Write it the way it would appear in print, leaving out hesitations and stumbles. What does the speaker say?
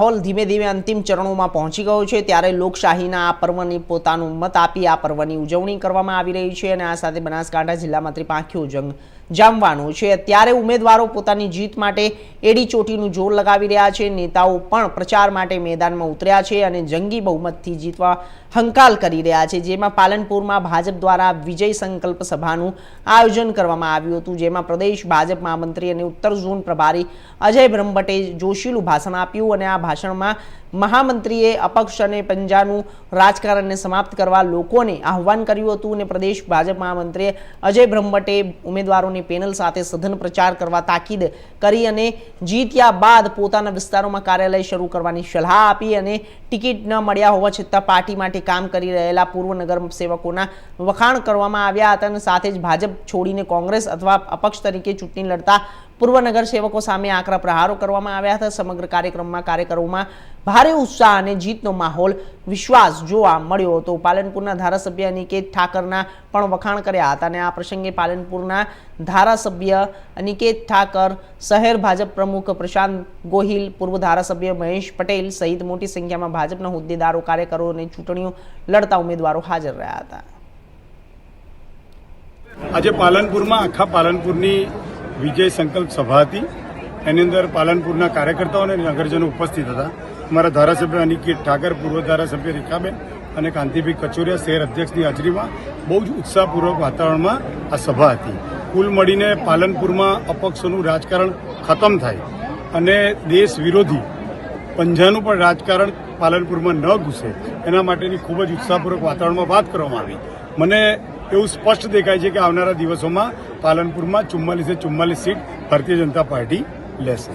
माहौल धीमे धीमे अंतिम चरणों में पहुंची गयो है त्यारे लोकशाहीना आ पर्वनी पोतानुं मत आपी आ पर्वनी उजवणी करवामां आवी रही है अने आ साथे बनासकांठा जिल्लामां त्रिपांखीओ जंग जामवानुं छे। त्यारे उमेदवारो पोतानी जीत माटे एडी चोटीनुं जोर लगावी रह्या छे। नेताओ पण प्रचार माटे मैदानमां उतर्या छे अने जंगी बहुमतथी जीतवा हंकाल करी रह्या छे। जेमां पालनपुरमां भाजप द्वारा विजय संकल्प सभानुं आयोजन करवामां આવ્યું હતું, જેમાં પ્રદેશ ભાજપ મહામંત્રી અને ઉત્તર ઝોન પ્રભારી અજય બ્રહ્મભટ્ટે જોશીલું ભાષણ આપ્યું અને આ ભાષણમાં મહામંત્રીએ અપક્ષ અને પંજાનું રાજકારણને સમાપ્ત કરવા લોકોને આહ્વાન કર્યું હતું અને પ્રદેશ ભાજપ મહામંત્રી અજય બ્રહ્મભટ્ટે ઉમેદવારોની પેનલ સાથે સઘન પ્રચાર કરવા તાકીદ કરી અને જીત્યા બાદ પોતાના વિસ્તારોમાં કાર્યાલય શરૂ કરવાની સલાહ આપી અને ટિકિટ ન મળ્યા હોવા છતાં પાર્ટી માટે કામ કરી રહેલા પૂર્વ નગર સેવકોના વખાણ કરવામાં આવ્યા હતા અને સાથે જ ભાજપ છોડીને કોંગ્રેસ અથવા અપક્ષ તરીકે ચૂંટણી લડતા પૂર્વ નગર સેવકો સામે આકરા પ્રહારો કરવામાં આવ્યા હતા। સમગ્ર કાર્યક્રમમાં કાર્યકરોમાં ભારે ઉત્સાહ અને જીતનો માહોલ વિશ્વાસ જોવા મળ્યો હતો। પાલનપુરના ધારાસભ્ય અનિકેત ઠાકરના પણ વખાણ કર્યા હતા અને આ પ્રસંગે પાલનપુરના ધારાસભ્ય અનિકેત ઠાકર, શહેર ભાજપ પ્રમુખ પ્રશાંત ગોહિલ, પૂર્વ ધારાસભ્ય મહેશ પટેલ સહિત મોટી સંખ્યામાં ભાજપના હોદ્દેદારો, કાર્યકરો અને ચૂંટણીઓ લડતા ઉમેદવારો હાજર રહ્યા હતા। આજે પાલનપુરમાં આખા પાલનપુરની વિજય સંકલ્પ સભા હતી। એની અંદર પાલનપુરના કાર્યકર્તાઓ અને નગરજનો ઉપસ્થિત હતા। અમારા ધારાસભ્ય અનિકેત ઠાકર, પૂર્વ ધારાસભ્ય રેખાબેન અને કાંતિભાઈ કચોરિયા શહેર અધ્યક્ષની હાજરીમાં બહુ જ ઉત્સાહપૂર્વક વાતાવરણમાં આ સભા હતી। કુલ મળીને પાલનપુરમાં અપક્ષોનું રાજકારણ ખતમ થાય અને દેશ વિરોધી પંજાનું પણ રાજકારણ પાલનપુરમાં ન ઘૂસે એના માટેની ખૂબ જ ઉત્સાહપૂર્વક વાતાવરણમાં વાત કરવામાં આવી। મને એવું સ્પષ્ટ દેખાય છે કે આવનારા દિવસોમાં પાલનપુરમાં 44 સીટ ભારતીય જનતા પાર્ટી લેશે।